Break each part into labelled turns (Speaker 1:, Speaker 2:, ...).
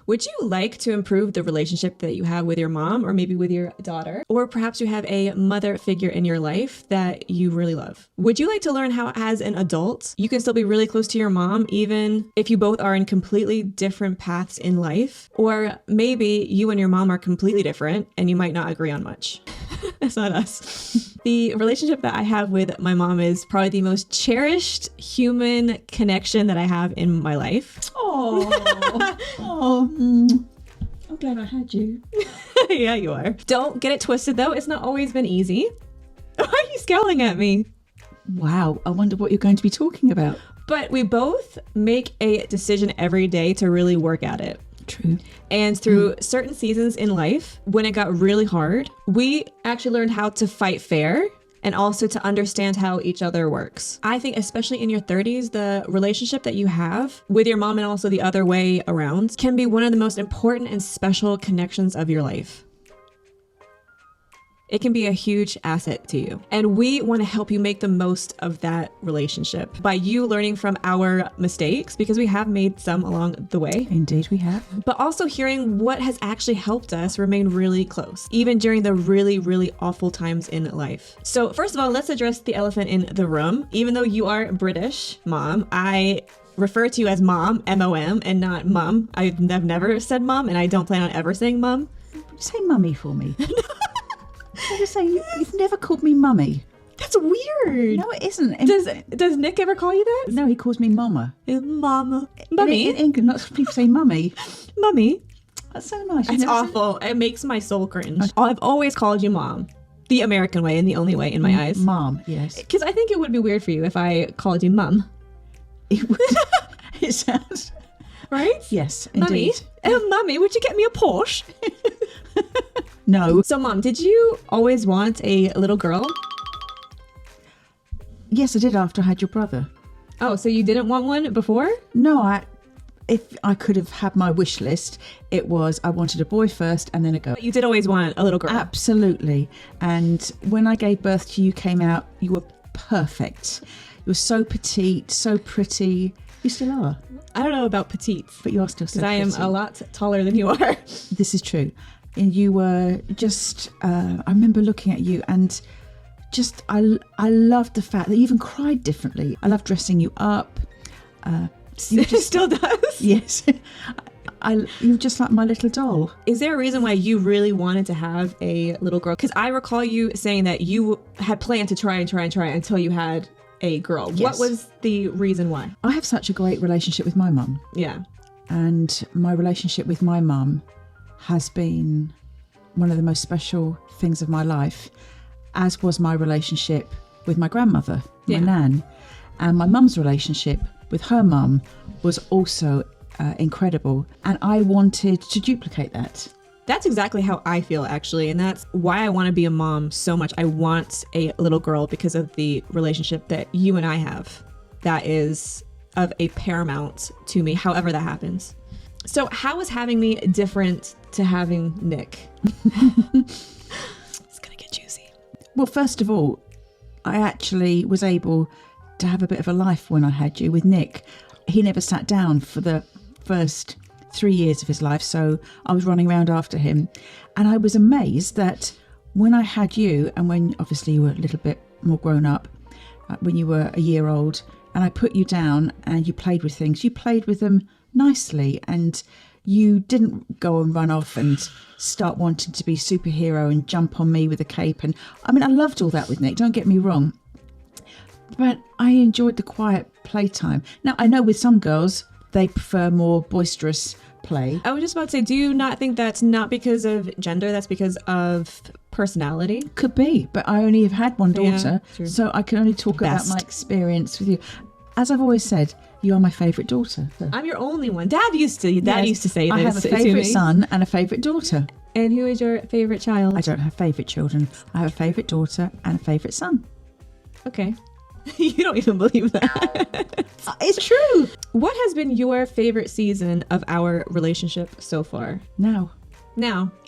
Speaker 1: Would you like to improve the relationship that you have with your mom or maybe with your daughter? Or perhaps you have a mother figure in your life that you really love. Would you like to learn how as an adult you can still be really close to your mom even if you both are in completely different paths in life? Or maybe you and your mom are completely different and you might not agree on much. That's not us. The relationship that I have with my mom is probably the most cherished human connection that I have in my life.
Speaker 2: I'm glad I had you.
Speaker 1: Yeah, you are. Don't get it twisted though. It's not always been easy. Why are you scowling at me?
Speaker 2: Wow, I wonder what you're going to be talking about.
Speaker 1: But we both make a decision every day to really work at it.
Speaker 2: True.
Speaker 1: And through certain seasons in life, when it got really hard, we actually learned how to fight fair and also to understand how each other works. I think especially in your 30s, the relationship that you have with your mom and also the other way around can be one of the most important and special connections of your life. It can be a huge asset to you. And we want to help you make the most of that relationship by you learning from our mistakes, because we have made some along the way.
Speaker 2: Indeed, we have.
Speaker 1: But also hearing what has actually helped us remain really close, even during the really, really awful times in life. So first of all, let's address the elephant in the room. Even though you are British, Mom, I refer to you as Mom, M-O-M, and not Mum. I've never said Mom, and I don't plan on ever saying Mum.
Speaker 2: Say mummy for me. I was saying, you've never called me mummy.
Speaker 1: That's weird.
Speaker 2: No, it isn't.
Speaker 1: Does Nick ever call you that?
Speaker 2: No, he calls me mama.
Speaker 1: Mama. Mummy.
Speaker 2: In England, lots of people say mummy.
Speaker 1: Mummy.
Speaker 2: That's so nice.
Speaker 1: It's awful. It makes my soul cringe. I've always called you Mom. The American way and the only way in my eyes.
Speaker 2: Mom, yes.
Speaker 1: Because I think it would be weird for you if I called you Mum.
Speaker 2: It would. It sounds...
Speaker 1: Right?
Speaker 2: Yes,
Speaker 1: Mummy.
Speaker 2: indeed.
Speaker 1: Mummy, would you get me a Porsche?
Speaker 2: No.
Speaker 1: So, Mom, did you always want a little girl?
Speaker 2: Yes, I did after I had your brother.
Speaker 1: Oh, so you didn't want one before?
Speaker 2: No, if I could have had my wish list, it was I wanted a boy first and then a girl.
Speaker 1: But you did always want a little girl.
Speaker 2: Absolutely. And when I gave birth to you, came out, you were perfect. You were so petite, so pretty. You still are.
Speaker 1: I don't know about petite,
Speaker 2: but you are still so pretty.
Speaker 1: Because I am a lot taller than you are.
Speaker 2: This is true. And you were just, I remember looking at you and just, I loved the fact that you even cried differently. I loved dressing you up.
Speaker 1: Still does?
Speaker 2: Yes. You were just like my little doll.
Speaker 1: Is there a reason why you really wanted to have a little girl? Because I recall you saying that you had planned to try until you had a girl.
Speaker 2: Yes.
Speaker 1: What was the reason why?
Speaker 2: I have such a great relationship with my mum.
Speaker 1: Yeah.
Speaker 2: And my relationship with my mum has been one of the most special things of my life, as was my relationship with my grandmother, my nan. And my mum's relationship with her mum was also incredible. And I wanted to duplicate that.
Speaker 1: That's exactly how I feel, actually. And that's why I want to be a mom so much. I want a little girl because of the relationship that you and I have. That is of a paramount to me, however that happens. So how is having me different to having Nick? It's going to get juicy.
Speaker 2: Well, first of all, I actually was able to have a bit of a life when I had you with Nick. He never sat down for the first 3 years of his life, so I was running around after him. And I was amazed that when I had you, and when obviously you were a little bit more grown up, when you were a year old, and I put you down and you played with things, you played with them nicely, and you didn't go and run off and start wanting to be superhero and jump on me with a cape. And I mean, I loved all that with Nick, don't get me wrong, but I enjoyed the quiet playtime. Now, I know with some girls, they prefer more boisterous play.
Speaker 1: I was just about to say, do you not think that's not because of gender, that's because of personality?
Speaker 2: Could be, but I only have had one daughter,
Speaker 1: Yeah,
Speaker 2: so I can only talk about my experience with you. As I've always said, you are my favourite daughter. So.
Speaker 1: I'm your only one. Dad used to say this
Speaker 2: I have a
Speaker 1: to me.
Speaker 2: favourite son and a favourite daughter.
Speaker 1: And who is your favourite child?
Speaker 2: I don't have favourite children. I have a favourite daughter and a favourite son.
Speaker 1: Okay. You don't even believe that.
Speaker 2: It's true.
Speaker 1: What has been your favourite season of our relationship so far?
Speaker 2: Now.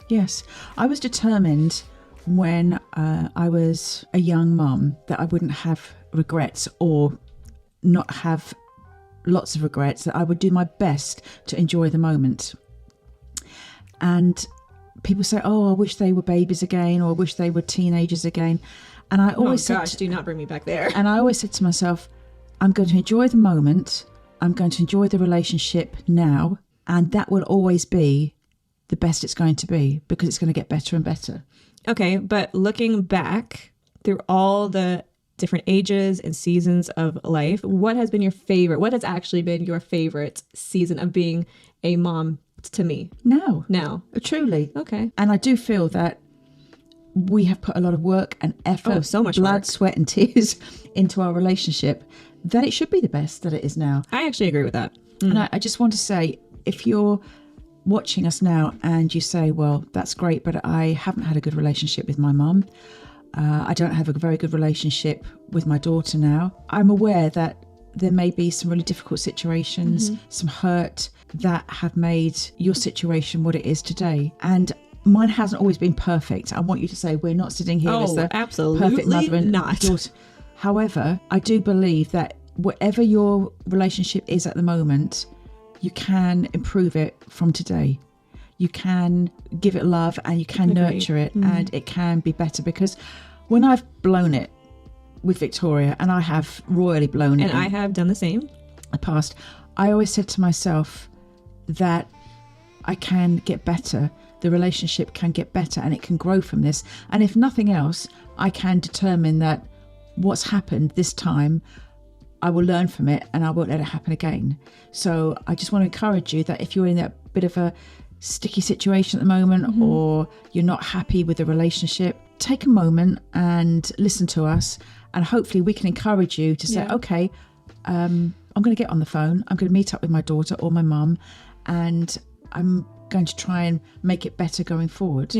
Speaker 2: Yes. I was determined when I was a young mum that I wouldn't have regrets or not have lots of regrets, that I would do my best to enjoy the moment. And people say, oh, I wish they were babies again, or I wish they were teenagers again. And I always
Speaker 1: do not bring me back there.
Speaker 2: And I always said to myself, I'm going to enjoy the moment. I'm going to enjoy the relationship now. And that will always be the best it's going to be, because it's going to get better and better.
Speaker 1: Okay, but looking back through all the different ages and seasons of life, what has been your favorite? What has actually been your favorite season of being a mom to me?
Speaker 2: Now. Truly.
Speaker 1: Okay.
Speaker 2: And I do feel that we have put a lot of work and effort,
Speaker 1: so much
Speaker 2: blood,
Speaker 1: work,
Speaker 2: sweat and tears into our relationship, that it should be the best that it is now.
Speaker 1: I actually agree with that.
Speaker 2: And I just want to say, if you're watching us now and you say, well, that's great, but I haven't had a good relationship with my mum. I don't have a very good relationship with my daughter now. I'm aware that there may be some really difficult situations, some hurt that have made your situation what it is today. And mine hasn't always been perfect. I want you to say we're not sitting here as the perfect mother and daughter. However, I do believe that whatever your relationship is at the moment, you can improve it from today. You can give it love and you can nurture it, and it can be better. Because when I've blown it with Victoria, and I have royally blown it,
Speaker 1: and I have done the same in
Speaker 2: the past, I always said to myself that I can get better. The relationship can get better and it can grow from this. And if nothing else, I can determine that what's happened this time, I will learn from it and I won't let it happen again. So I just want to encourage you that if you're in that bit of a sticky situation at the moment, or you're not happy with the relationship, take a moment and listen to us, and hopefully we can encourage you to say, okay, I'm going to get on the phone, I'm going to meet up with my daughter or my mum, and I'm going to try and make it better going forward.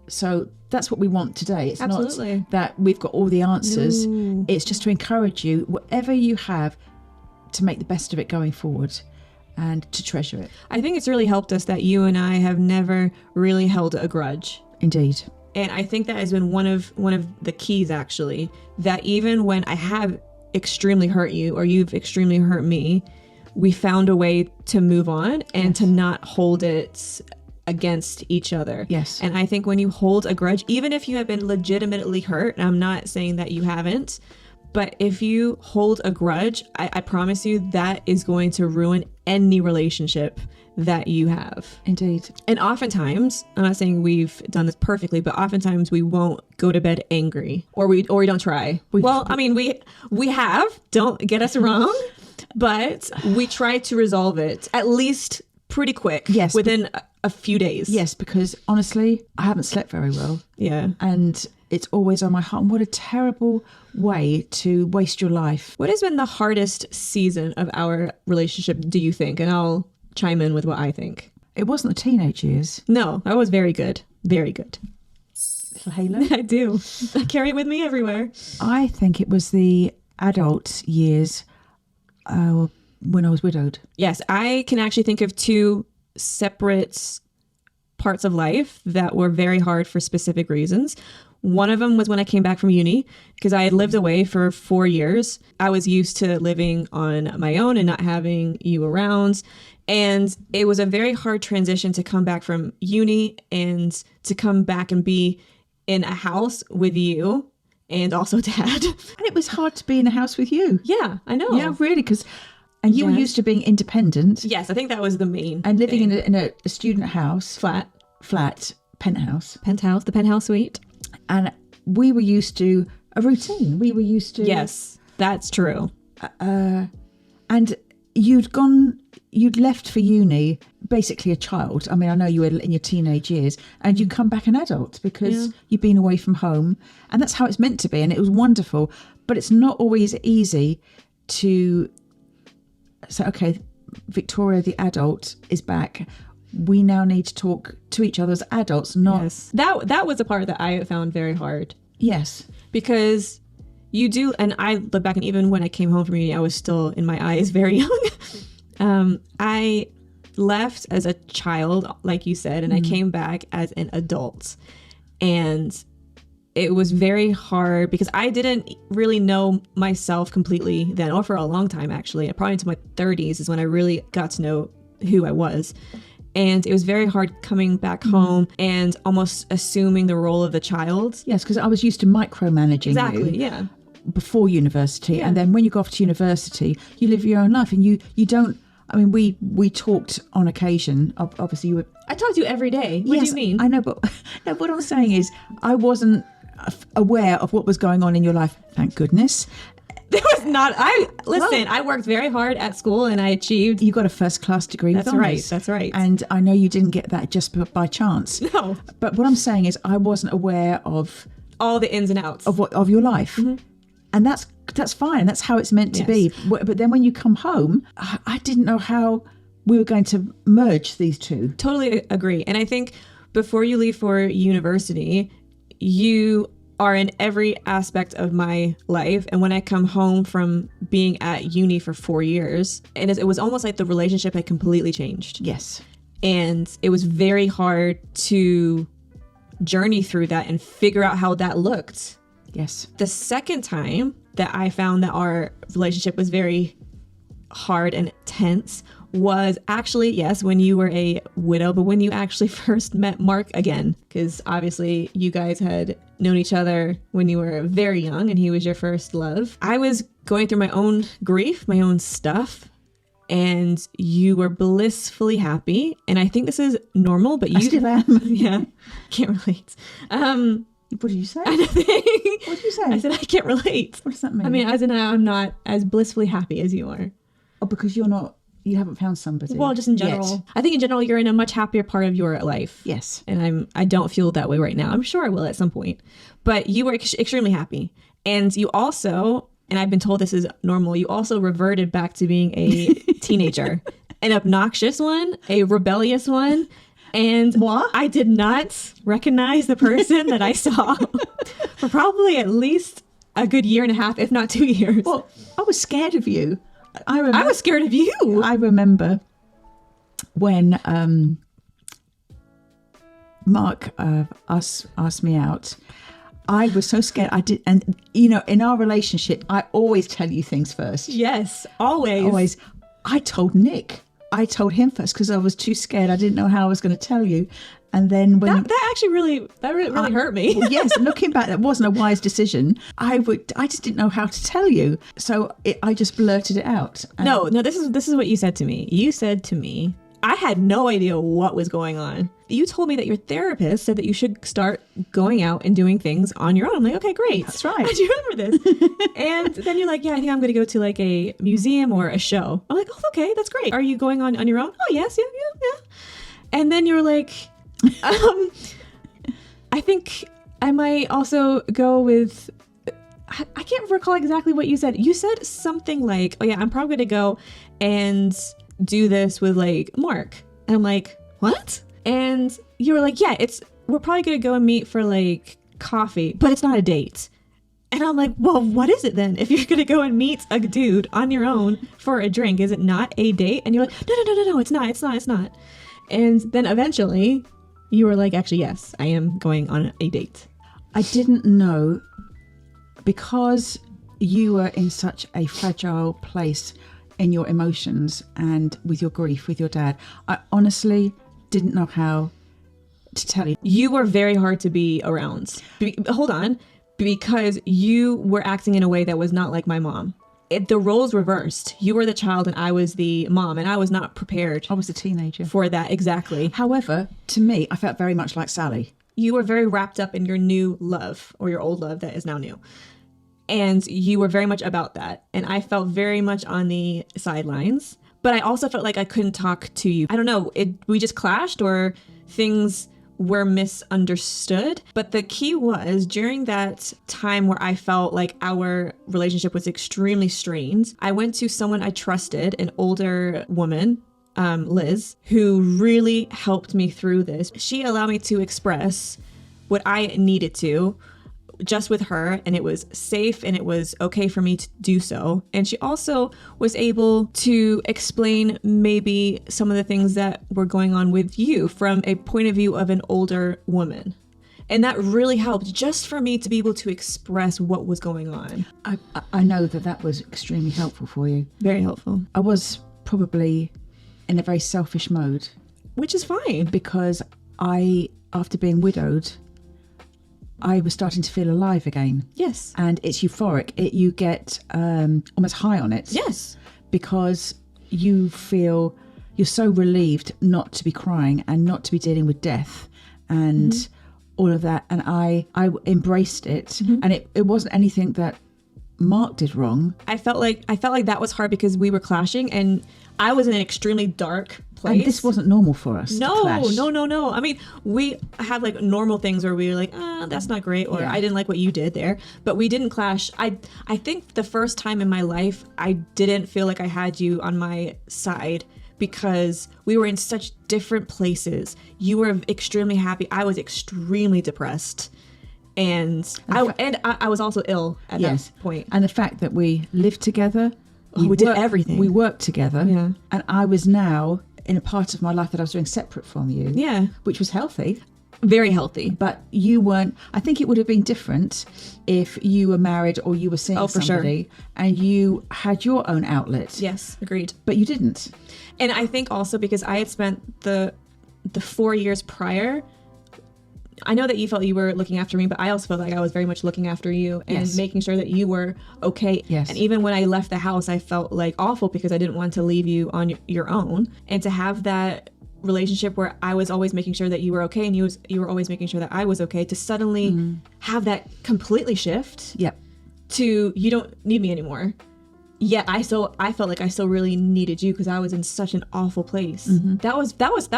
Speaker 2: So that's what we want today. It's
Speaker 1: Absolutely.
Speaker 2: Not that we've got all the answers. It's just to encourage you, whatever you have, to make the best of it going forward and to treasure it.
Speaker 1: I think it's really helped us that you and I have never really held a grudge.
Speaker 2: Indeed.
Speaker 1: And I think that has been one of the keys, actually, that even when I have extremely hurt you or you've extremely hurt me, we found a way to move on and to not hold it against each other.
Speaker 2: Yes.
Speaker 1: And I think when you hold a grudge, even if you have been legitimately hurt, and I'm not saying that you haven't, but if you hold a grudge, I promise you that is going to ruin any relationship that you have.
Speaker 2: Indeed.
Speaker 1: And oftentimes, I'm not saying we've done this perfectly, but oftentimes we won't go to bed angry, or we don't try. We have, don't get us wrong, but we try to resolve it at least pretty quick.
Speaker 2: Yes.
Speaker 1: Within a few days.
Speaker 2: Yes, because honestly, I haven't slept very well.
Speaker 1: Yeah.
Speaker 2: And it's always on my heart. And what a terrible way to waste your life.
Speaker 1: What has been the hardest season of our relationship, do you think? And I'll chime in with what I think.
Speaker 2: It wasn't the teenage years.
Speaker 1: No, that was very good. Very good.
Speaker 2: Little halo.
Speaker 1: I do. I carry it with me everywhere.
Speaker 2: I think it was the adult years when I was widowed.
Speaker 1: Yes, I can actually think of two separate parts of life that were very hard for specific reasons. One of them was when I came back from uni, because I had lived away for 4 years. I was used to living on my own and not having you around. And it was a very hard transition to come back from uni and to come back and be in a house with you and also Dad.
Speaker 2: And it was hard to be in a house with you.
Speaker 1: Yeah, I know.
Speaker 2: Yeah, really, because... And you were used to being independent.
Speaker 1: Yes, I think that was the main
Speaker 2: and living
Speaker 1: thing.
Speaker 2: in a student house. Flat, penthouse.
Speaker 1: The penthouse suite.
Speaker 2: And we were used to a routine. We were used to...
Speaker 1: Yes, that's true.
Speaker 2: And you'd left for uni basically a child. I mean, I know you were in your teenage years, and you come back an adult because you've been away from home. And that's how it's meant to be. And it was wonderful. But it's not always easy to... So, okay, Victoria, the adult, is back. We now need to talk to each other as adults, not...
Speaker 1: Yes. That was a part that I found very hard.
Speaker 2: Yes.
Speaker 1: Because you do, and I look back, and even when I came home from uni, I was still, in my eyes, very young. I left as a child, like you said, and I came back as an adult. And it was very hard because I didn't really know myself completely then, or for a long time, actually. Probably into my 30s is when I really got to know who I was. And it was very hard coming back home and almost assuming the role of the child.
Speaker 2: Yes, because I was used to micromanaging
Speaker 1: Exactly,
Speaker 2: you
Speaker 1: yeah.
Speaker 2: before university.
Speaker 1: Yeah.
Speaker 2: And then when you go off to university, you live your own life and you don't, I mean, we talked on occasion. Obviously, you were.
Speaker 1: I talk to you every day. What do you mean?
Speaker 2: I know, but no, what I'm saying is I wasn't aware of what was going on in your life. Thank goodness.
Speaker 1: There was not. I worked very hard at school and I achieved.
Speaker 2: You got a first class degree.
Speaker 1: That's
Speaker 2: with
Speaker 1: right.
Speaker 2: honours.
Speaker 1: That's right.
Speaker 2: And I know you didn't get that just by chance.
Speaker 1: No.
Speaker 2: But what I'm saying is I wasn't aware of
Speaker 1: All the ins and outs.
Speaker 2: of your life. And that's fine. That's how it's meant to be. But then when you come home, I didn't know how we were going to merge these two.
Speaker 1: Totally agree. And I think before you leave for university, you are in every aspect of my life. And when I come home from being at uni for 4 years, and it was almost like the relationship had completely changed.
Speaker 2: Yes.
Speaker 1: And it was very hard to journey through that and figure out how that looked.
Speaker 2: Yes.
Speaker 1: The second time that I found that our relationship was very hard and tense was actually, yes, when you were a widow, but when you actually first met Mark again, because obviously you guys had known each other when you were very young and he was your first love. I was going through my own grief, my own stuff, and you were blissfully happy. And I think this is normal, but you
Speaker 2: I still am.
Speaker 1: yeah, can't relate.
Speaker 2: What did you say?
Speaker 1: What
Speaker 2: did you say?
Speaker 1: I said I can't relate.
Speaker 2: What does that mean?
Speaker 1: I mean, as in I'm not as blissfully happy as you are.
Speaker 2: Oh, because you haven't found somebody.
Speaker 1: Well, just in general.
Speaker 2: Yet.
Speaker 1: I think in general you're in a much happier part of your life.
Speaker 2: Yes.
Speaker 1: And I don't feel that way right now. I'm sure I will at some point. But you were extremely happy. And you also, and I've been told this is normal, you also reverted back to being a teenager. An obnoxious one, a rebellious one. And
Speaker 2: What?
Speaker 1: I did not recognize the person that I saw for probably at least a good year and a half, if not 2 years.
Speaker 2: Well, I was scared of you. I
Speaker 1: was scared of you.
Speaker 2: I remember when Mark asked me out. I was so scared. I did, and in our relationship, I always tell you things first.
Speaker 1: Yes, always.
Speaker 2: Always. I told Nick. I told him first because I was too scared. I didn't know how I was going to tell you. And then when
Speaker 1: that actually really hurt me.
Speaker 2: well, yes, looking back, that wasn't a wise decision. I just didn't know how to tell you, so I just blurted it out.
Speaker 1: No, this is what you said to me. You said to me, I had no idea what was going on. You told me that your therapist said that you should start going out and doing things on your own. I'm like, okay, great.
Speaker 2: That's right.
Speaker 1: I do remember this. And then you're like, yeah, I think I'm going to go to like a museum or a show. I'm like, oh, okay, that's great. Are you going on your own? Oh, yes, yeah. And then you were like, I think I might also go with, I can't recall exactly what you said. You said something like, oh yeah, I'm probably going to go and do this with like Mark. And I'm like, what? And you were like, yeah, we're probably going to go and meet for like coffee, but it's not a date. And I'm like, well, what is it then? If you're going to go and meet a dude on your own for a drink, is it not a date? And you're like, no, it's not. And then eventually you were like, actually, yes, I am going on a date.
Speaker 2: I didn't know because you were in such a fragile place in your emotions and with your grief with your dad. I honestly didn't know how to tell you.
Speaker 1: You were very hard to be around. Hold on. Because you were acting in a way that was not like my mom. The roles reversed. You were the child and I was the mom, and I was not prepared.
Speaker 2: I was a teenager
Speaker 1: For that, exactly.
Speaker 2: However, to me, I felt very much like Sally.
Speaker 1: You were very wrapped up in your new love, or your old love that is now new. And you were very much about that. And I felt very much on the sidelines. But I also felt like I couldn't talk to you. I don't know, we just clashed or things were misunderstood. But the key was during that time where I felt like our relationship was extremely strained, I went to someone I trusted, an older woman, Liz, who really helped me through this. She allowed me to express what I needed to just with her, and it was safe and it was okay for me to do so. And she also was able to explain maybe some of the things that were going on with you from a point of view of an older woman. And that really helped just for me to be able to express what was going on.
Speaker 2: I know that was extremely helpful for you.
Speaker 1: Very helpful.
Speaker 2: I was probably in a very selfish mode
Speaker 1: which is fine.
Speaker 2: because after being widowed, I was starting to feel alive again.
Speaker 1: Yes.
Speaker 2: And it's euphoric. You get almost high on it.
Speaker 1: Yes.
Speaker 2: Because you feel you're so relieved not to be crying and not to be dealing with death and all of that. And I embraced it. And it wasn't anything that Mark did wrong.
Speaker 1: I felt like that was hard because we were clashing, and I was in an extremely dark place.
Speaker 2: And this wasn't normal for us.
Speaker 1: No.
Speaker 2: to clash.
Speaker 1: I mean, we have like normal things where we were like, that's not great, or
Speaker 2: Yeah.
Speaker 1: I didn't like what you did there, but we didn't clash. I think the first time in my life, I didn't feel like I had you on my side because we were in such different places. You were extremely happy. I was extremely depressed. And I was also ill at
Speaker 2: Yes.
Speaker 1: that point.
Speaker 2: And the fact that we lived together.
Speaker 1: We did everything.
Speaker 2: We worked together.
Speaker 1: Yeah.
Speaker 2: And I was now in a part of my life that I was doing separate from you.
Speaker 1: Yeah.
Speaker 2: Which was healthy.
Speaker 1: Very healthy.
Speaker 2: But you weren't. I think it would have been different if you were married or you were seeing
Speaker 1: Oh, for
Speaker 2: somebody and you had your own outlet.
Speaker 1: Yes, agreed.
Speaker 2: But you didn't.
Speaker 1: And I think also because I had spent the 4 years prior, I know that you felt you were looking after me, but I also felt like I was very much looking after you and
Speaker 2: Yes.
Speaker 1: making sure that you were okay.
Speaker 2: Yes.
Speaker 1: And even when I left the house, I felt like awful because I didn't want to leave you on your own. And to have that relationship where I was always making sure that you were okay and you were always making sure that I was okay, to suddenly have that completely shift
Speaker 2: Yep.
Speaker 1: to you don't need me anymore. Yet I felt like I still really needed you because I was in such an awful place. That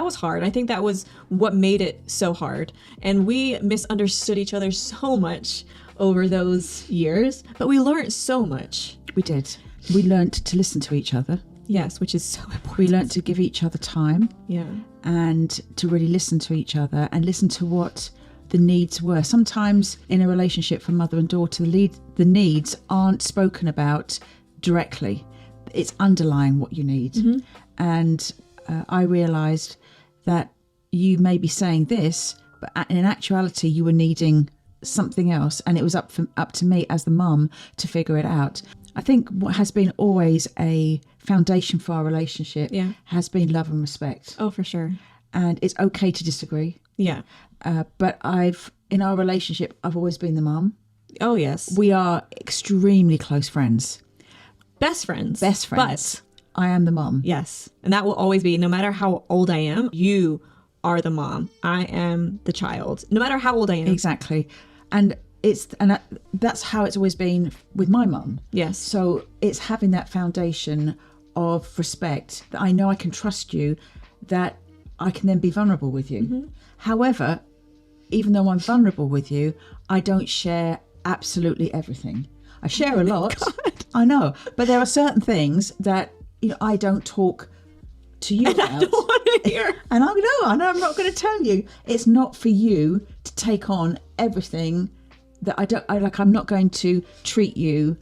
Speaker 1: was hard. I think that was what made it so hard. And we misunderstood each other so much over those years, but we learned so much.
Speaker 2: We did. We learnt to listen to each other.
Speaker 1: Yes, which is so important.
Speaker 2: We learnt to give each other time
Speaker 1: Yeah.
Speaker 2: and to really listen to each other and listen to what the needs were. Sometimes in a relationship for mother and daughter, the needs aren't spoken about directly. It's underlying what you need. And I realised that you may be saying this, but in actuality you were needing something else, and it was up to me as the mum to figure it out. I think what has been always a foundation for our relationship has been love and respect.
Speaker 1: Oh, for sure.
Speaker 2: And it's okay to disagree.
Speaker 1: Yeah.
Speaker 2: But in our relationship, I've always been the mum.
Speaker 1: Oh, yes.
Speaker 2: We are extremely close friends.
Speaker 1: Best friends.
Speaker 2: But I am the mum.
Speaker 1: Yes. And that will always be, no matter how old I am, you are the mom. I am the child, no matter how old I am.
Speaker 2: Exactly. And that's how it's always been with my mum.
Speaker 1: Yes.
Speaker 2: So it's having that foundation of respect that I know I can trust you, that I can then be vulnerable with you. However, even though I'm vulnerable with you, I don't share absolutely everything. I share a lot. I know, but there are certain things that I don't talk to you about.
Speaker 1: I don't want to hear.
Speaker 2: And I know I'm not going to tell you. It's not for you to take on everything that I'm not going to treat you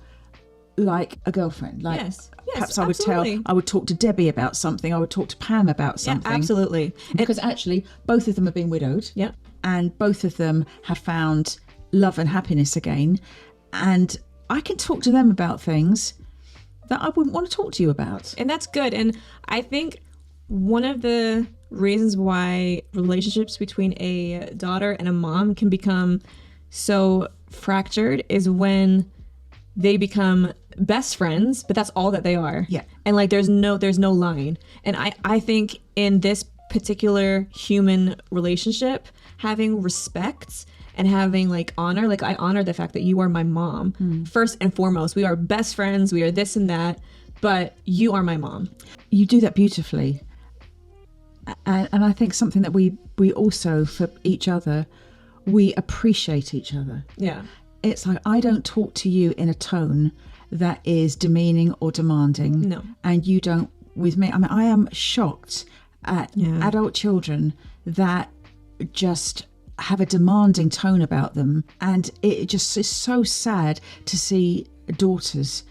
Speaker 2: like a girlfriend. Like,
Speaker 1: yes,
Speaker 2: perhaps
Speaker 1: absolutely.
Speaker 2: I would talk to Debbie about something. I would talk to Pam about something.
Speaker 1: Yeah, absolutely.
Speaker 2: Because actually, both of them have been widowed.
Speaker 1: Yeah.
Speaker 2: And both of them have found love and happiness again. And I can talk to them about things that I wouldn't want to talk to you about.
Speaker 1: And that's good. And I think one of the reasons why relationships between a daughter and a mom can become so fractured is when they become best friends, but that's all that they are.
Speaker 2: Yeah.
Speaker 1: And like there's no line. And I think in this particular human relationship, having respect and having like honor, like I honor the fact that you are my mom. First and foremost, we are best friends, we are this and that, but you are my mom.
Speaker 2: You do that beautifully. And I think something that we also, for each other, we appreciate each other.
Speaker 1: Yeah.
Speaker 2: It's like, I don't talk to you in a tone that is demeaning or demanding.
Speaker 1: No.
Speaker 2: And you don't with me. I mean, I am shocked at adult children that just have a demanding tone about them. And it just is so sad to see daughters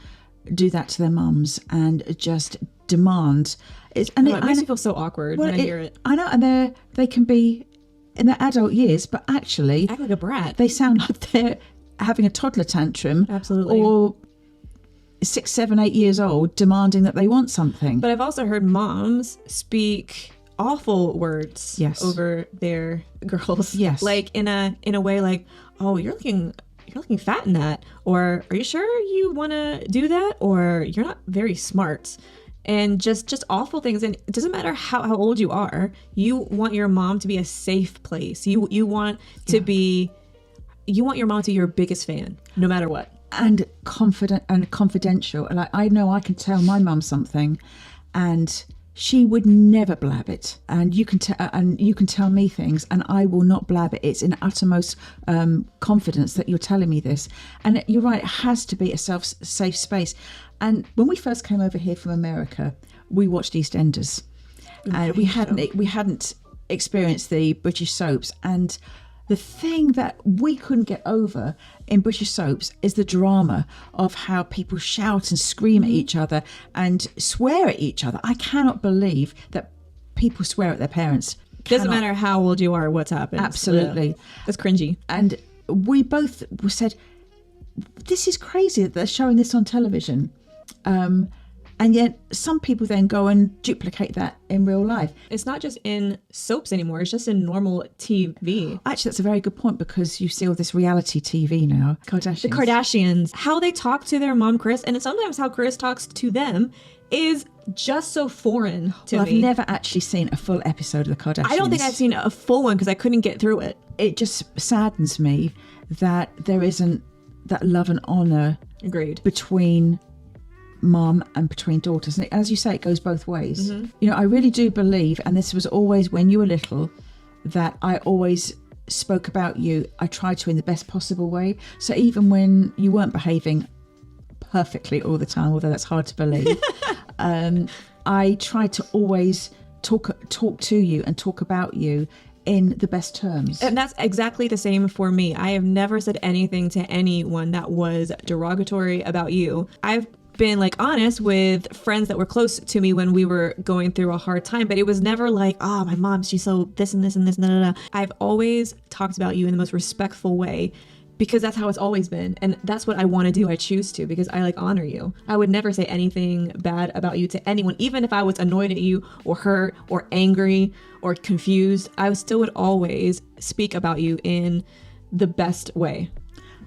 Speaker 2: do that to their mums and just demand. It
Speaker 1: makes me feel so awkward when I hear it.
Speaker 2: I know, and they can be in their adult years, but actually
Speaker 1: Act like a brat.
Speaker 2: they sound like they're having a toddler tantrum.
Speaker 1: Absolutely.
Speaker 2: Or 6, 7, 8 years old demanding that they want something.
Speaker 1: But I've also heard moms speak awful words
Speaker 2: Yes.
Speaker 1: over their girls.
Speaker 2: Yes.
Speaker 1: Like in a way like, oh, you're looking fat in that, or are you sure you want to do that, or you're not very smart, and just awful things. And it doesn't matter how old you are, you want your mom to be a safe place. You want to be, you want your mom to be your biggest fan, no matter what.
Speaker 2: And confident and confidential. Like, I know I can tell my mum something, and she would never blab it. And you can tell me things, and I will not blab it. It's in uttermost confidence that you're telling me this. And you're right; it has to be a safe space. And when we first came over here from America, we watched EastEnders, and we hadn't experienced the British soaps. And the thing that we couldn't get over in British soaps is the drama of how people shout and scream at each other and swear at each other. I cannot believe that people swear at their parents.
Speaker 1: Doesn't matter how old you are, what's happened.
Speaker 2: Absolutely.
Speaker 1: Yeah. That's cringy.
Speaker 2: And we both said, this is crazy that they're showing this on television. And yet some people then go and duplicate that in real life.
Speaker 1: It's not just in soaps anymore. It's just in normal TV.
Speaker 2: Actually, that's a very good point, because you see all this reality TV now. Kardashians.
Speaker 1: The Kardashians, how they talk to their mom, Kris, and sometimes how Kris talks to them is just so foreign to
Speaker 2: Well,
Speaker 1: me.
Speaker 2: I've never actually seen a full episode of the Kardashians.
Speaker 1: I don't think I've seen a full one because I couldn't get through it.
Speaker 2: It just saddens me that there isn't that love and honour
Speaker 1: Agreed.
Speaker 2: between mum and between daughters. And as you say, it goes both ways. You know, I really do believe, and this was always when you were little, that I always spoke about you. I tried to in the best possible way. So even when you weren't behaving perfectly all the time, although that's hard to believe, I tried to always talk to you and talk about you in the best terms.
Speaker 1: And that's exactly the same for me. I have never said anything to anyone that was derogatory about you. I've been like honest with friends that were close to me when we were going through a hard time, but it was never like, oh, my mom, she's so this and this and this, and I've always talked about you in the most respectful way, because that's how it's always been. And that's what I want to do. I choose to, because I like honor you. I would never say anything bad about you to anyone, even if I was annoyed at you or hurt or angry or confused. I still would always speak about you in the best way.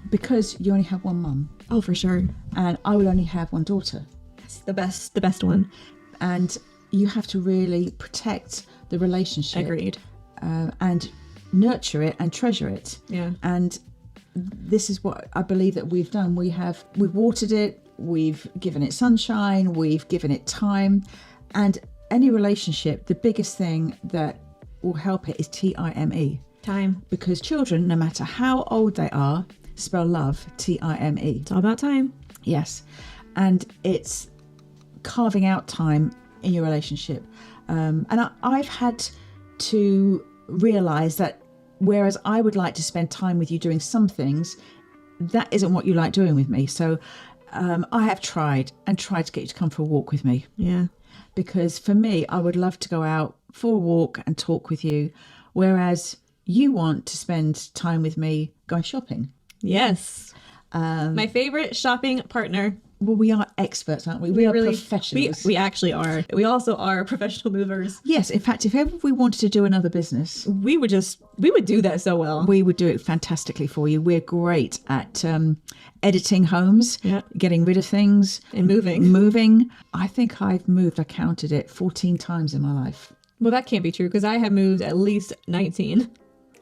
Speaker 2: Because you only have one mum.
Speaker 1: Oh, for sure.
Speaker 2: And I will only have one daughter.
Speaker 1: That's the best one.
Speaker 2: And you have to really protect the relationship.
Speaker 1: Agreed.
Speaker 2: And nurture it and treasure it.
Speaker 1: Yeah.
Speaker 2: And this is what I believe that we've done. We've watered it, we've given it sunshine, we've given it time. And any relationship, the biggest thing that will help it is time.
Speaker 1: Time.
Speaker 2: Because children, no matter how old they are, spell love time.
Speaker 1: It's all about time.
Speaker 2: Yes. And it's carving out time in your relationship. And I've had to realise that whereas I would like to spend time with you doing some things, that isn't what you like doing with me. So I have tried to get you to come for a walk with me.
Speaker 1: Yeah.
Speaker 2: Because for me, I would love to go out for a walk and talk with you, whereas you want to spend time with me going shopping.
Speaker 1: Yes. My favorite shopping partner.
Speaker 2: Well, we are experts, aren't we? We are
Speaker 1: really,
Speaker 2: professionals.
Speaker 1: We actually are. We also are professional movers.
Speaker 2: Yes. In fact, if ever we wanted to do another business,
Speaker 1: we would do that so well.
Speaker 2: We would do it fantastically for you. We're great at editing homes, getting rid of things.
Speaker 1: And moving.
Speaker 2: I think I've moved, I counted it, 14 times in my life.
Speaker 1: Well, that can't be true, because I have moved at least 19.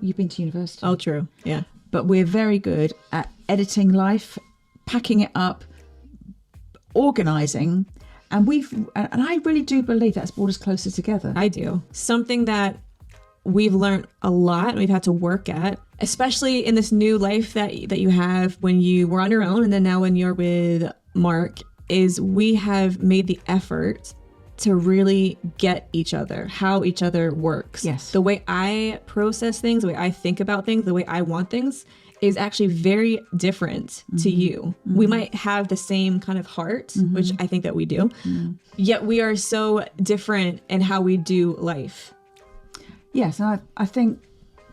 Speaker 2: You've been to university.
Speaker 1: Oh, true. Yeah.
Speaker 2: But we're very good at editing life, packing it up, organising, and I really do believe that's brought us closer together.
Speaker 1: I do. Something that we've learned a lot and we've had to work at, especially in this new life that you have when you were on your own and then now when you're with Mark, is we have made the effort to really get each other, how each other works.
Speaker 2: Yes.
Speaker 1: The way I process things, the way I think about things, the way I want things is actually very different to you. We might have the same kind of heart, which I think that we do, yet we are so different in how we do life.
Speaker 2: Yes, and I think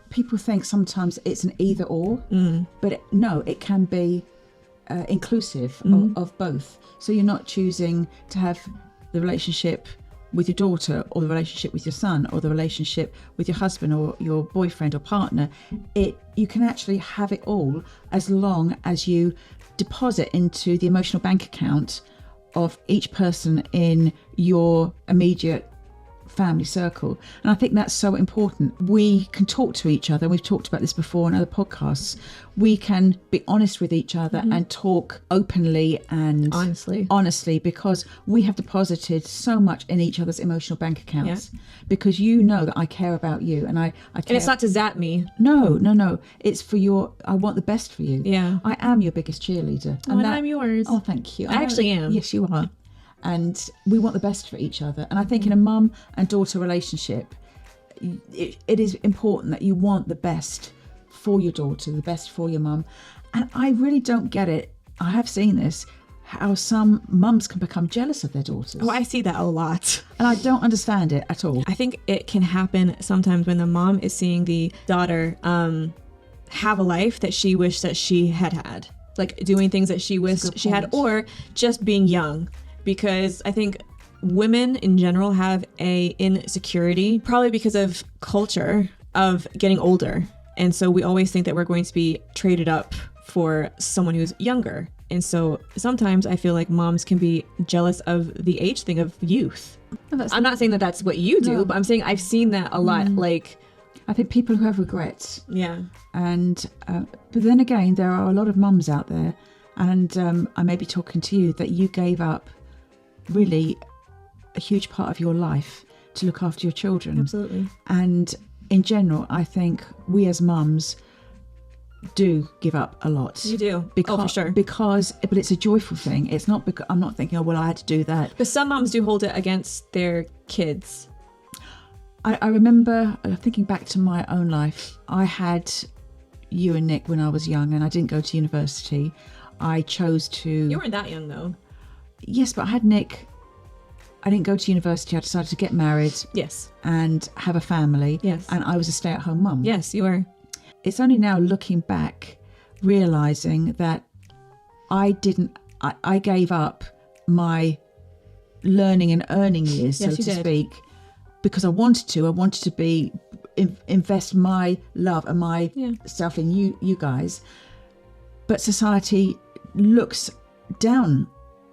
Speaker 2: people think sometimes it's an either or, but no, it can be inclusive of both. So you're not choosing to have the relationship with your daughter, or the relationship with your son, or the relationship with your husband or your boyfriend or partner. You can actually have it all as long as you deposit into the emotional bank account of each person in your immediate family circle. And I think that's so important. We can talk to each other. We've talked about this before in other podcasts. We can be honest with each other and talk openly and honestly, because we have deposited so much in each other's emotional bank accounts. Because you know that I care about you, and I care.
Speaker 1: And it's not to zap me.
Speaker 2: No. It's for I want the best for you.
Speaker 1: Yeah.
Speaker 2: I am your biggest cheerleader.
Speaker 1: And I'm yours.
Speaker 2: Oh, thank you.
Speaker 1: I actually am.
Speaker 2: Yes, you are. And we want the best for each other. And I think in a mum and daughter relationship, it is important that you want the best for your daughter, the best for your mum. And I really don't get it. I have seen this, how some mums can become jealous of their daughters.
Speaker 1: Oh, I see that a lot.
Speaker 2: And I don't understand it at all.
Speaker 1: I think it can happen sometimes when the mom is seeing the daughter have a life that she wished that she had. Like doing things that she wished she had, or just being young. Because I think women in general have a insecurity, probably because of culture of getting older. And so we always think that we're going to be traded up for someone who's younger. And so sometimes I feel like moms can be jealous of the age thing of youth. I'm not saying that that's what you do, but I'm saying I've seen that a lot. Like,
Speaker 2: I think people who have regrets.
Speaker 1: Yeah.
Speaker 2: And, but then again, there are a lot of mums out there, and I may be talking to you, that you gave up really a huge part of your life to look after your children.
Speaker 1: Absolutely.
Speaker 2: And in general, I think we as mums do give up a lot.
Speaker 1: You do.
Speaker 2: Because,
Speaker 1: for sure.
Speaker 2: But it's a joyful thing. It's not because I'm not thinking, oh, well, I had to do that.
Speaker 1: But some moms do hold it against their kids.
Speaker 2: I remember thinking back to my own life. I had you and Nick when I was young, and I didn't go to university. I chose to...
Speaker 1: You weren't that young, though.
Speaker 2: Yes, but I had Nick. I didn't go to university. I decided to get married.
Speaker 1: Yes.
Speaker 2: And have a family.
Speaker 1: Yes.
Speaker 2: And I was a stay-at-home mum.
Speaker 1: Yes, you were.
Speaker 2: It's only now looking back, realising that I gave up my learning and earning years, so to speak, because I wanted to invest my love and myself in you guys. But society looks down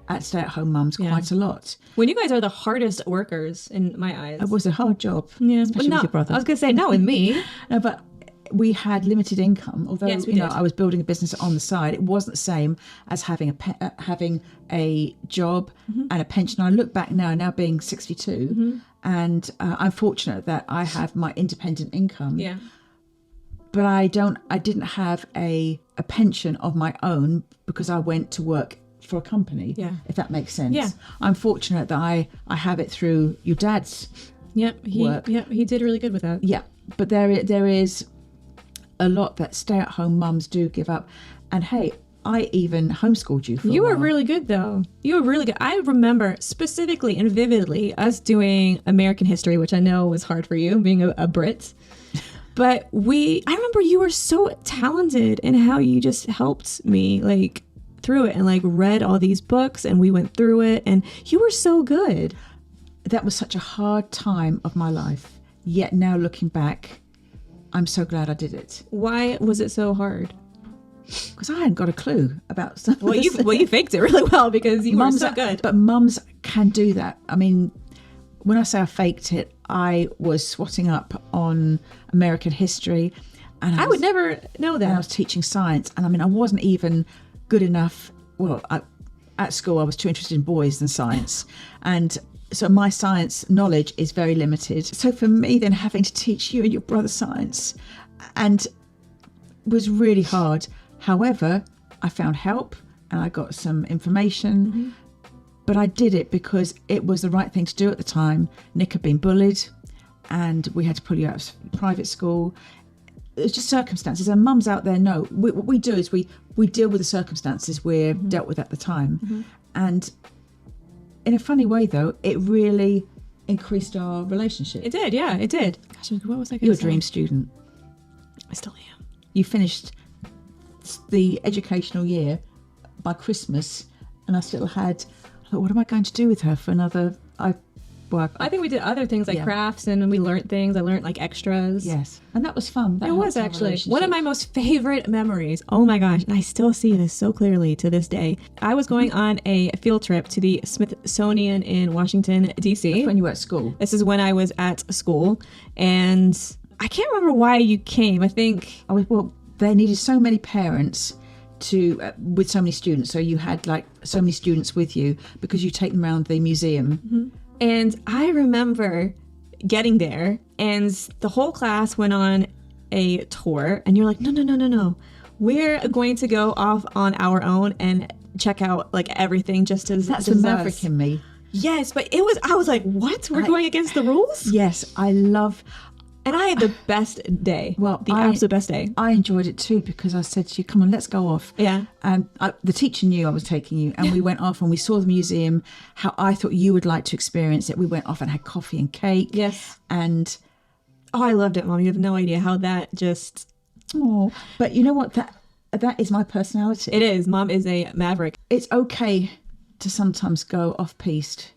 Speaker 2: at stay-at-home mums quite a lot.
Speaker 1: When you guys are the hardest workers in my eyes.
Speaker 2: It was a hard job,
Speaker 1: especially
Speaker 2: with your brother.
Speaker 1: I was going to say, not with me.
Speaker 2: No, but we had limited income. Although I was building a business on the side, it wasn't the same as having a job and a pension. I look back now being 62, and I'm fortunate that I have my independent income.
Speaker 1: Yeah.
Speaker 2: But I didn't have a pension of my own because I went to work for a company, if that makes sense.
Speaker 1: Yeah.
Speaker 2: I'm fortunate that I have it through your dad's work.
Speaker 1: He did really good with that.
Speaker 2: Yeah, but there is a lot that stay-at-home mums do give up. And hey, I even homeschooled you for a while.
Speaker 1: You were really good, though. You were really good. I remember specifically and vividly us doing American history, which I know was hard for you, being a Brit. But I remember you were so talented in how you just helped me, like, through it, and like read all these books, and we went through it, and you were so good.
Speaker 2: That was such a hard time of my life, yet now looking back, I'm so glad I did it.
Speaker 1: Why was it so hard?
Speaker 2: Because I hadn't got a clue about something.
Speaker 1: Well, you faked it really well, because you were so good.
Speaker 2: But mums can do that. I mean, when I say I faked it, I was swatting up on American history, and
Speaker 1: I would never know that.
Speaker 2: And I was teaching science, and I mean, I wasn't even good enough. Well, at school I was too interested in boys than science, and so my science knowledge is very limited. So for me then having to teach you and your brother science and was really hard. However, I found help and I got some information, but I did it because it was the right thing to do at the time. Nick had been bullied and we had to pull you out of private school. It's just circumstances, and mums out there know what we do is we deal with the circumstances we're dealt with at the time. And in a funny way though, it really increased our relationship.
Speaker 1: It did, yeah, it did. Gosh, what was I going to say?
Speaker 2: You're a dream student.
Speaker 1: I still am.
Speaker 2: You finished the educational year by Christmas, and I thought, what am I going to do with her for another Well,
Speaker 1: I think we did other things like
Speaker 2: Yeah.
Speaker 1: crafts, and we learned things. I learned like extras.
Speaker 2: yes, and that was fun. That
Speaker 1: It was
Speaker 2: helped our
Speaker 1: actually one of
Speaker 2: relationship.
Speaker 1: my most favorite memories. Oh my gosh, and I still see this so clearly to this day. I was going on a field trip to the Smithsonian in Washington, D.C.
Speaker 2: when you were at school.
Speaker 1: This is when I was at school, and I can't remember why you came. I think
Speaker 2: Well, they needed so many parents to with so many students, so you had like so many students with you because you take them around the museum.
Speaker 1: And I remember getting there, and the whole class went on a tour, and you're like, no. We're going to go off on our own and check out like everything just as
Speaker 2: That's
Speaker 1: just
Speaker 2: the
Speaker 1: as
Speaker 2: maverick
Speaker 1: us.
Speaker 2: in me.
Speaker 1: Yes, but I was like, what? We're going against the rules?
Speaker 2: Yes, I love.
Speaker 1: And I had the best day.
Speaker 2: Well,
Speaker 1: the absolute best day.
Speaker 2: I enjoyed it too because I said to you, "Come on, let's go off."
Speaker 1: Yeah.
Speaker 2: And the teacher knew I was taking you, and we went off and we saw the museum. How I thought you would like to experience it. We went off and had coffee and cake.
Speaker 1: Yes.
Speaker 2: And
Speaker 1: Oh, I loved it, Mom. You have no idea how that just...
Speaker 2: oh, but you know what? That is my personality.
Speaker 1: It is. Mom is a maverick.
Speaker 2: It's okay to sometimes go off piste.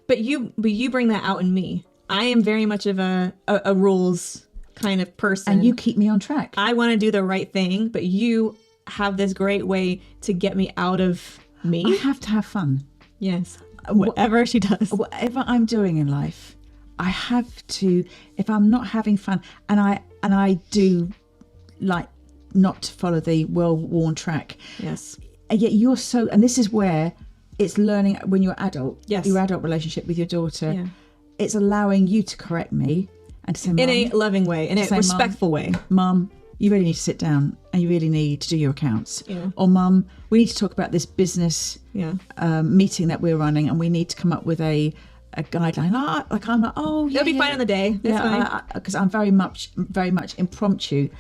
Speaker 1: But you bring that out in me. I am very much of a rules kind of person.
Speaker 2: And you keep me on track.
Speaker 1: I want to do the right thing, but you have this great way to get me out of
Speaker 2: I
Speaker 1: me.
Speaker 2: have to have fun.
Speaker 1: Yes. Whatever she does.
Speaker 2: Whatever I'm doing in life, I have to. If I'm not having fun, and I do like not to follow the well-worn track.
Speaker 1: Yes.
Speaker 2: And yet you're so. And this is where it's learning when you're adult.
Speaker 1: Yes.
Speaker 2: Your adult relationship with your daughter.
Speaker 1: Yeah.
Speaker 2: It's allowing you to correct me and to say,
Speaker 1: In a loving way, in a
Speaker 2: say, Mum,
Speaker 1: respectful way.
Speaker 2: Mum, you really need to sit down and you really need to do your accounts.
Speaker 1: Yeah.
Speaker 2: Or Mum, we need to talk about this business
Speaker 1: Yeah.
Speaker 2: meeting that we're running, and we need to come up with a guideline. I'm like, oh, yeah,
Speaker 1: It'll be fine on the day. That's fine.
Speaker 2: Because I'm very much impromptu,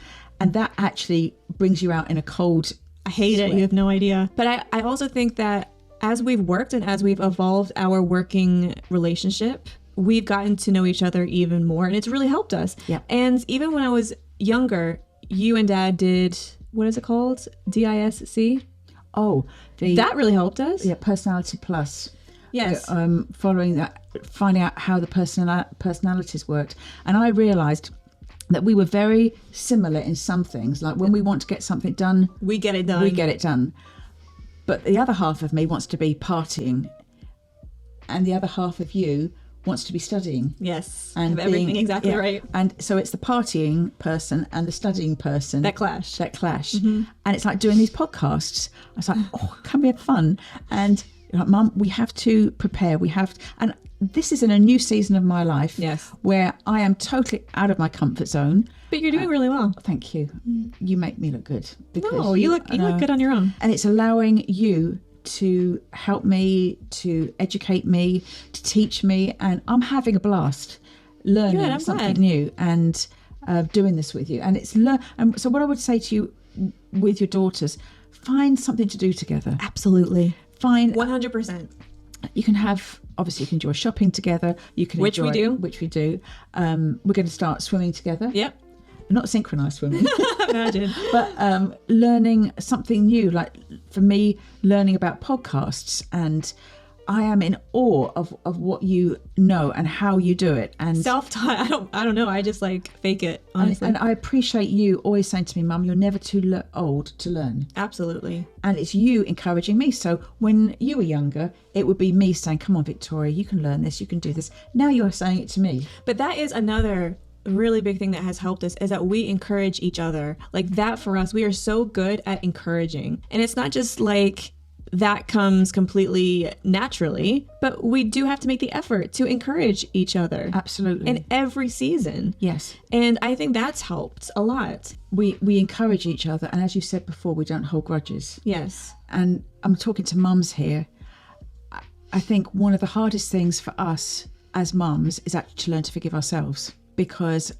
Speaker 2: and that actually brings you out in a cold.
Speaker 1: I hate it.
Speaker 2: sweat.
Speaker 1: You have no idea. But I also think that as we've worked and as we've evolved our working relationship, we've gotten to know each other even more, and it's really helped us.
Speaker 2: Yeah.
Speaker 1: And even when I was younger, you and Dad did, what is it called? DISC?
Speaker 2: Oh,
Speaker 1: That really helped us.
Speaker 2: yeah, Personality Plus.
Speaker 1: Yes.
Speaker 2: Following that, finding out how the personalities worked, and I realised that we were very similar in some things. Like when we want to get something done,
Speaker 1: We get it done.
Speaker 2: we get it done. But the other half of me wants to be partying, and the other half of you wants to be studying.
Speaker 1: Yes.
Speaker 2: And
Speaker 1: have everything
Speaker 2: being-
Speaker 1: exactly
Speaker 2: yeah.
Speaker 1: right.
Speaker 2: And so it's the partying person and the studying person
Speaker 1: That clash.
Speaker 2: And it's like doing these podcasts. I was like, oh, can we have fun? And you're like, Mum, we have to prepare. And this is in a new season of my life.
Speaker 1: Yes.
Speaker 2: Where I am totally out of my comfort zone.
Speaker 1: But you're doing really well.
Speaker 2: Thank you. You make me look good.
Speaker 1: No, you look good on your own.
Speaker 2: And it's allowing you to help me, to educate me, to teach me, and I'm having a blast learning
Speaker 1: Good, I'm
Speaker 2: something
Speaker 1: glad.
Speaker 2: new and doing this with you. And it's so what I would say to you with your daughters, find something to do together.
Speaker 1: Absolutely.
Speaker 2: Find
Speaker 1: 100%.
Speaker 2: you can have obviously you can enjoy shopping together. You can
Speaker 1: Which we do.
Speaker 2: which we do. We're going to start swimming together.
Speaker 1: Yep.
Speaker 2: Not synchronized swimming.
Speaker 1: Imagine.
Speaker 2: But learning something new, like for me, learning about podcasts, and I am in awe of what you know and how you do it. And
Speaker 1: Self-taught. I don't know. I just like fake it, honestly.
Speaker 2: and I appreciate you always saying to me, Mum, you're never too old to learn.
Speaker 1: Absolutely.
Speaker 2: And it's you encouraging me. So when you were younger, it would be me saying, come on, Victoria, you can learn this, you can do this. Now you're saying it to me.
Speaker 1: But that is another really big thing that has helped us, is that we encourage each other. Like that for us, we are so good at encouraging. And it's not just like that comes completely naturally, but we do have to make the effort to encourage each other.
Speaker 2: Absolutely.
Speaker 1: In every season.
Speaker 2: Yes.
Speaker 1: And I think that's helped a lot.
Speaker 2: We encourage each other. And as you said before, we don't hold grudges.
Speaker 1: Yes.
Speaker 2: And I'm talking to mums here. I think one of the hardest things for us as mums is actually to learn to forgive ourselves, because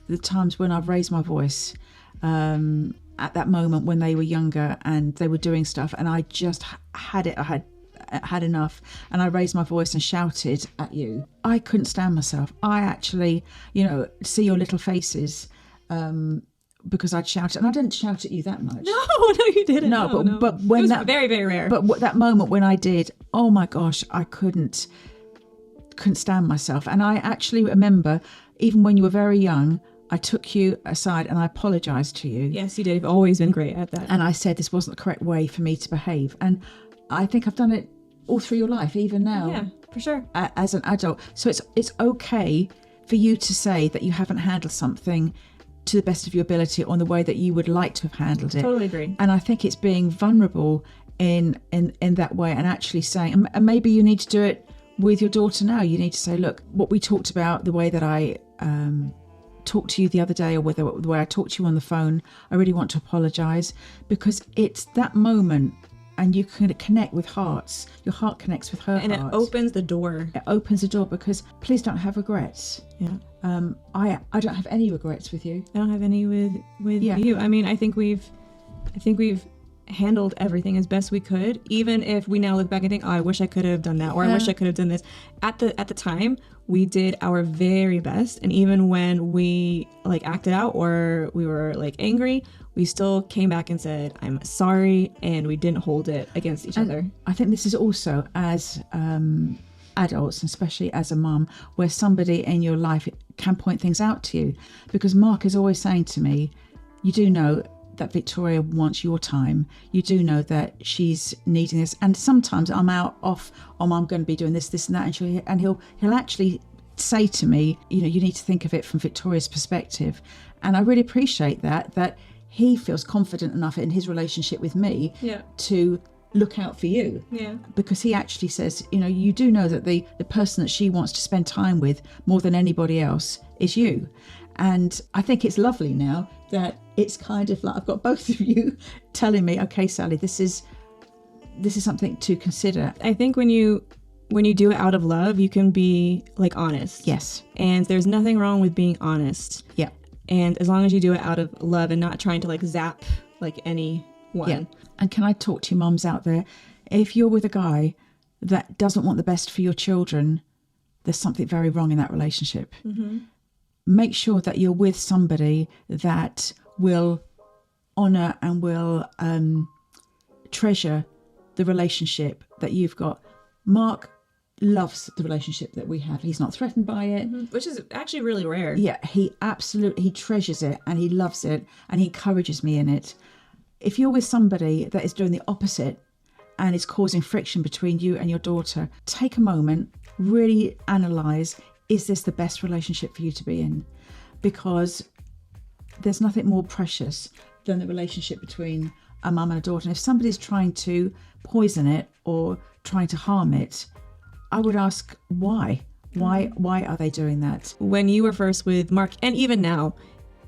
Speaker 2: the times when I've raised my voice at that moment when they were younger and they were doing stuff and I just had it, I had enough, and I raised my voice and shouted at you, I couldn't stand myself. I actually, see your little faces because I'd shouted, and I didn't shout at you that much.
Speaker 1: No, you didn't.
Speaker 2: No, but when
Speaker 1: it was
Speaker 2: that
Speaker 1: very, very rare.
Speaker 2: But that moment when I did, oh my gosh, I couldn't. couldn't stand myself. And I actually remember, even when you were very young, I took you aside and I apologized to you.
Speaker 1: Yes, you did. You've always been great at that.
Speaker 2: And I said this wasn't the correct way for me to behave. And I think I've done it all through your life, even now.
Speaker 1: Yeah, for sure.
Speaker 2: As an adult. So it's okay for you to say that you haven't handled something to the best of your ability or in the way that you would like to have handled it.
Speaker 1: Totally agree.
Speaker 2: And I think it's being vulnerable in that way, and actually saying, and maybe you need to do it with your daughter now. You need to say, look, what we talked about, the way that I talked to you the other day, or whether the way I talked to you on the phone, I really want to apologise, because it's that moment and you can connect with hearts. Your heart connects with her
Speaker 1: and
Speaker 2: heart.
Speaker 1: it opens the door.
Speaker 2: It opens the door, because please don't have regrets.
Speaker 1: Yeah.
Speaker 2: I don't have any regrets with you.
Speaker 1: I don't have any with you. I mean, I think we've handled everything as best we could, even if we now look back and think, oh, I wish I could have done that, or I wish I could have done this. At the time, we did our very best, and even when we like acted out or we were like angry, we still came back and said, I'm sorry, and we didn't hold it against each other.
Speaker 2: I think this is also, as adults, especially as a mum, where somebody in your life can point things out to you. Because Mark is always saying to me, you do know that Victoria wants your time. You do know that she's needing this. And sometimes I'm off, I'm going to be doing this, and that. And he'll actually say to me, you know, you need to think of it from Victoria's perspective. And I really appreciate that he feels confident enough in his relationship with me to look out for you.
Speaker 1: Yeah.
Speaker 2: Because he actually says, you know, you do know that the person that she wants to spend time with more than anybody else is you. And I think it's lovely now that it's kind of like I've got both of you telling me, okay, Sally, this is something to consider.
Speaker 1: I think when you do it out of love, you can be like honest.
Speaker 2: Yes.
Speaker 1: And there's nothing wrong with being honest.
Speaker 2: Yeah.
Speaker 1: And as long as you do it out of love and not trying to like zap like anyone.
Speaker 2: Yeah. And can I talk to you mums out there? If you're with a guy that doesn't want the best for your children, there's something very wrong in that relationship. Mm-hmm. Make sure that you're with somebody that will honour and will treasure the relationship that you've got. Mark loves the relationship that we have. He's not threatened by it.
Speaker 1: Mm-hmm. Which is actually really rare.
Speaker 2: Yeah, he treasures it and he loves it and he encourages me in it. If you're with somebody that is doing the opposite and is causing friction between you and your daughter, take a moment, really analyse, is this the best relationship for you to be in? Because there's nothing more precious than the relationship between a mum and a daughter. And if somebody's trying to poison it or trying to harm it, I would ask why? Why are they doing that?
Speaker 1: When you were first with Mark, and even now,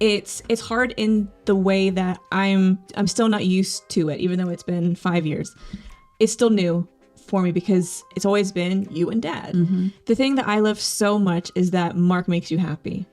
Speaker 1: it's hard in the way that I'm still not used to it, even though it's been 5 years. It's still new for me because it's always been you and Dad. Mm-hmm. The thing that I love so much is that Mark makes you happy.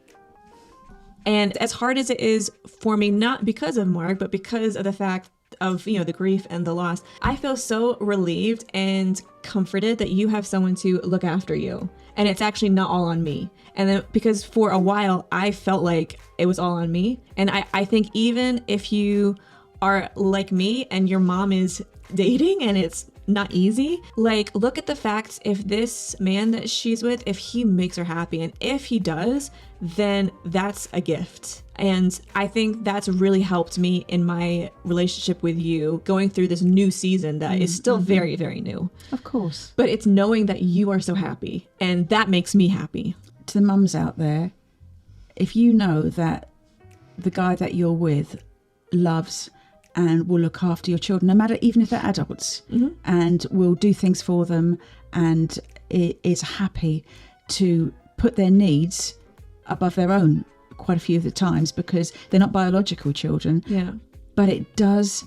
Speaker 1: And as hard as it is for me, not because of Mark, but because of the fact of, you know, the grief and the loss, I feel so relieved and comforted that you have someone to look after you. And it's actually not all on me. And then because for a while, I felt like it was all on me. And I think even if you are like me and your mom is dating and it's not easy, like, look at the facts. If this man that she's with, if he makes her happy, and if he does, then that's a gift. And I think that's really helped me in my relationship with you going through this new season that is still very, very new.
Speaker 2: Of course.
Speaker 1: But it's knowing that you are so happy, and that makes me happy.
Speaker 2: To the mums out there, if you know that the guy that you're with loves and will look after your children, no matter, even if they're adults, and will do things for them and is happy to put their needs above their own quite a few of the times, because they're not biological children.
Speaker 1: Yeah.
Speaker 2: But it does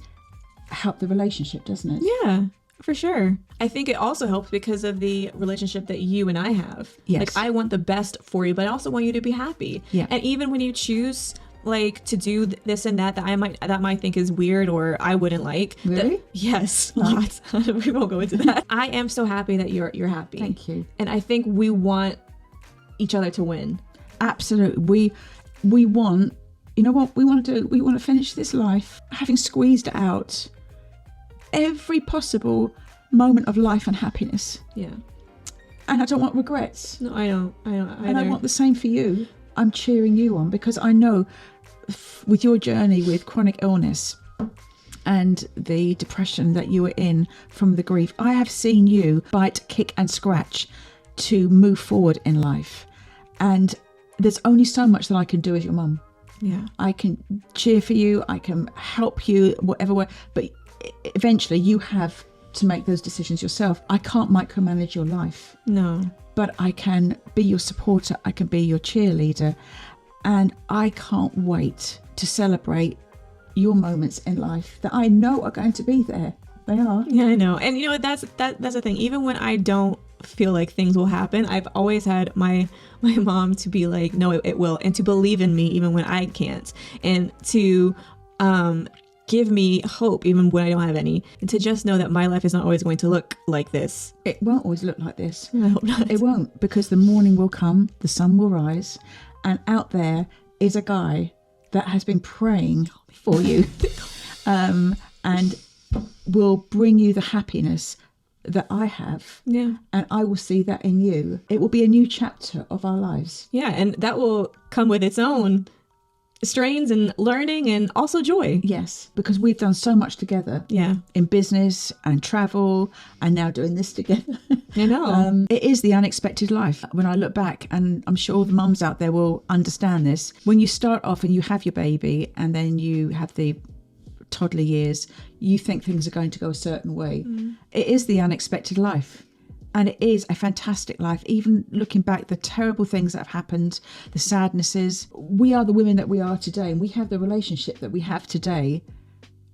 Speaker 2: help the relationship, doesn't it?
Speaker 1: Yeah, for sure. I think it also helps because of the relationship that you and I have.
Speaker 2: Yes.
Speaker 1: Like, I want the best for you, but I also want you to be happy.
Speaker 2: Yeah.
Speaker 1: And even when you choose like to do this and that I might think is weird or I wouldn't like.
Speaker 2: Really?
Speaker 1: Yes, lots. We won't go into that. I am so happy that you're happy.
Speaker 2: Thank you.
Speaker 1: And I think we want each other to win.
Speaker 2: Absolutely. We want, you know what we want to do? We want to finish this life having squeezed out every possible moment of life and happiness.
Speaker 1: Yeah.
Speaker 2: And I don't want regrets.
Speaker 1: No, I don't
Speaker 2: And I
Speaker 1: either.
Speaker 2: want the same for you. I'm cheering you on because I know with your journey with chronic illness and the depression that you were in from the grief, I have seen you bite, kick and scratch to move forward in life. And there's only so much that I can do as your mum.
Speaker 1: Yeah.
Speaker 2: I can cheer for you, I can help you, whatever way, but eventually you have to make those decisions yourself. I can't micromanage your life.
Speaker 1: No.
Speaker 2: But I can be your supporter, I can be your cheerleader, and I can't wait to celebrate your moments in life that I know are going to be there. They are.
Speaker 1: Yeah, I know. And you know what, that's the thing. Even when I don't feel like things will happen, I've always had my mom to be like, no, it will, and to believe in me even when I can't, and to give me hope even when I don't have any, and to just know that my life is not always going to look like this.
Speaker 2: It won't always look like this.
Speaker 1: I hope not.
Speaker 2: It won't, because the morning will come, the sun will rise, and out there is a guy that has been praying for you and will bring you the happiness that I have.
Speaker 1: Yeah.
Speaker 2: And I will see that in you. It will be a new chapter of our lives.
Speaker 1: Yeah, and that will come with its own strains and learning and also joy.
Speaker 2: Yes, because we've done so much together.
Speaker 1: Yeah.
Speaker 2: In business and travel and now doing this together.
Speaker 1: I know.
Speaker 2: It is the unexpected life. When I look back, and I'm sure all the mums out there will understand this, when you start off and you have your baby and then you have the toddler years, you think things are going to go a certain way. It is the unexpected life. And it is a fantastic life. Even looking back, the terrible things that have happened, the sadnesses, we are the women that we are today, and we have the relationship that we have today,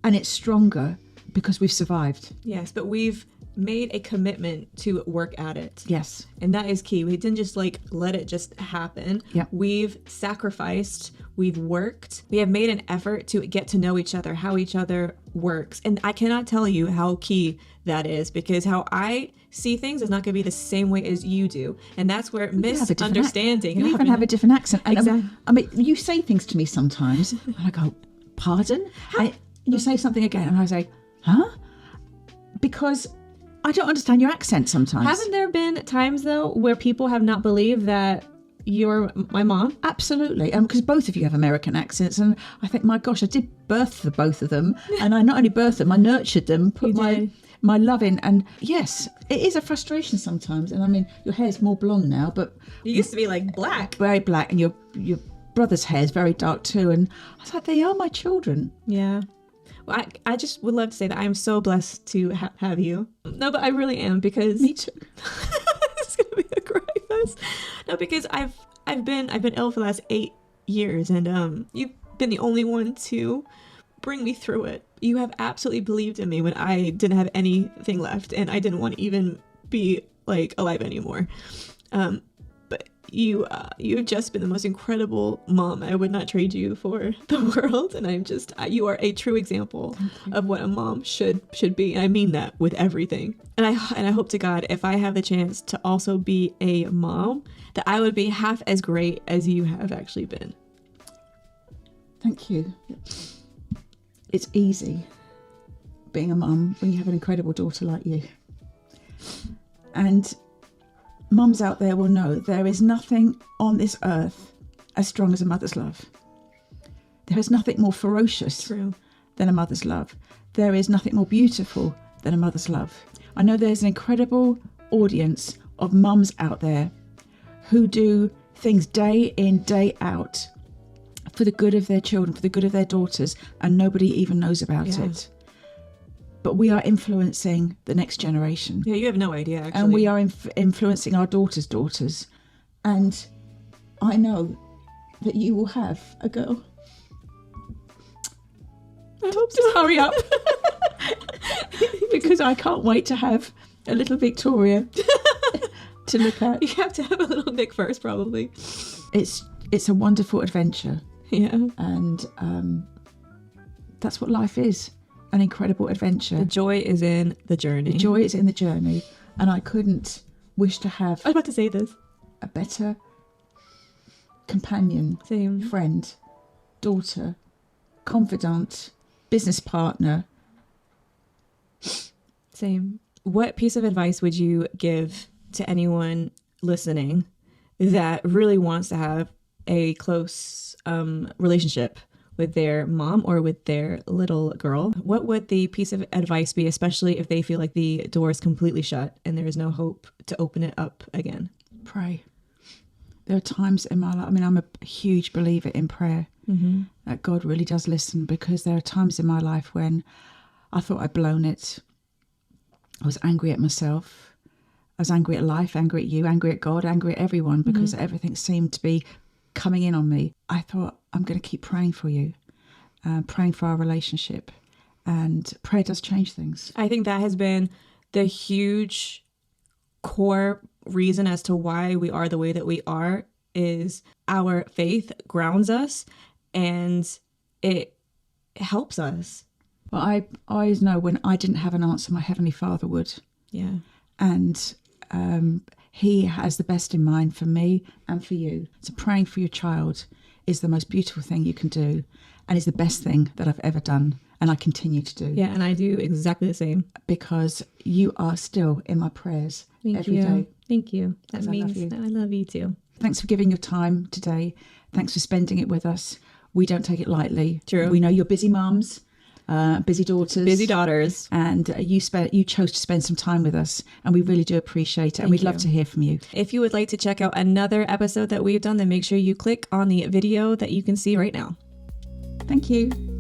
Speaker 2: and it's stronger because we've survived.
Speaker 1: Yes, but we've made a commitment to work at it.
Speaker 2: Yes.
Speaker 1: And that is key. We didn't just like let it just happen.
Speaker 2: Yep.
Speaker 1: We've sacrificed, we've worked, we have made an effort to get to know each other, how each other works. And I cannot tell you how key that is, because how I see things is not going to be the same way as you do. And that's where misunderstanding.
Speaker 2: You even have a different accent. And
Speaker 1: Exactly.
Speaker 2: I mean, you say things to me sometimes, and I go, pardon? And you say something again, and I say, huh? Because I don't understand your accent sometimes.
Speaker 1: Haven't there been times though where people have not believed that you're my mom?
Speaker 2: Absolutely. Because both of you have American accents. And I think, my gosh, I did birth the both of them. And I not only birthed them, I nurtured them, put my love in. And yes, it is a frustration sometimes. And I mean, your hair's more blonde now, but
Speaker 1: You used to be like black.
Speaker 2: very black. And your brother's hair is very dark too. And I was like, they are my children.
Speaker 1: Yeah. Well, I just would love to say that I'm so blessed to have you. No, but I really am, because
Speaker 2: Me too.
Speaker 1: it's gonna be a cry fest. No, because I've been ill for the last 8 years, and you've been the only one to bring me through it. You have absolutely believed in me when I didn't have anything left and I didn't want to even be like alive anymore. But you've just been the most incredible mom. I would not trade you for the world, and you are a true example of what a mom should be. And I mean that with everything. And I hope to God, if I have the chance to also be a mom, that I would be half as great as you have actually been.
Speaker 2: Thank you. It's easy being a mum when you have an incredible daughter like you. And mums out there will know there is nothing on this earth as strong as a mother's love. There is nothing more ferocious
Speaker 1: True.
Speaker 2: than a mother's love. There is nothing more beautiful than a mother's love. I know there's an incredible audience of mums out there who do things day in, day out for the good of their children, for the good of their daughters, and nobody even knows about it. But we are influencing the next generation.
Speaker 1: Yeah, you have no idea, actually.
Speaker 2: And we are influencing our daughters' daughters. And I know that you will have a girl.
Speaker 1: I hope so.
Speaker 2: Just hurry up. Because I can't wait to have a little Victoria to look at.
Speaker 1: You have to have a little Nick first, probably.
Speaker 2: It's a wonderful adventure.
Speaker 1: Yeah.
Speaker 2: And that's what life is. An incredible adventure.
Speaker 1: The joy is in the journey.
Speaker 2: The joy is in the journey. And I couldn't wish to have
Speaker 1: I was about to say this.
Speaker 2: a better companion,
Speaker 1: Same.
Speaker 2: friend, daughter, confidant, business partner.
Speaker 1: Same. What piece of advice would you give to anyone listening that really wants to have a close relationship with their mom or with their little girl, what would the piece of advice be, especially if they feel like the door is completely shut and there is no hope to open it up again?
Speaker 2: Pray. There are times in my life, I mean, I'm a huge believer in prayer, that God really does listen, because there are times in my life when I thought I'd blown it. I was angry at myself. I was angry at life, angry at you, angry at God, angry at everyone, because everything seemed to be coming in on me. I thought, I'm going to keep praying for you, praying for our relationship. And prayer does change things.
Speaker 1: I think that has been the huge core reason as to why we are the way that we are, is our faith grounds us and it helps us.
Speaker 2: But I always know when I didn't have an answer, my Heavenly Father would.
Speaker 1: Yeah.
Speaker 2: And He has the best in mind for me and for you. So praying for your child is the most beautiful thing you can do, and is the best thing that I've ever done, and I continue to do.
Speaker 1: Yeah, and I do exactly the same.
Speaker 2: Because you are still in my prayers every day.
Speaker 1: Thank you. That
Speaker 2: 'Cause
Speaker 1: means
Speaker 2: I love you.
Speaker 1: that I love you too.
Speaker 2: Thanks for giving your time today. Thanks for spending it with us. We don't take it lightly.
Speaker 1: True.
Speaker 2: We know you're busy mums, busy daughters.
Speaker 1: Busy daughters.
Speaker 2: And you chose to spend some time with us, and we really do appreciate it. And we'd love to hear from you.
Speaker 1: If you would like to check out another episode that we've done, then make sure you click on the video that you can see right now.
Speaker 2: Thank you.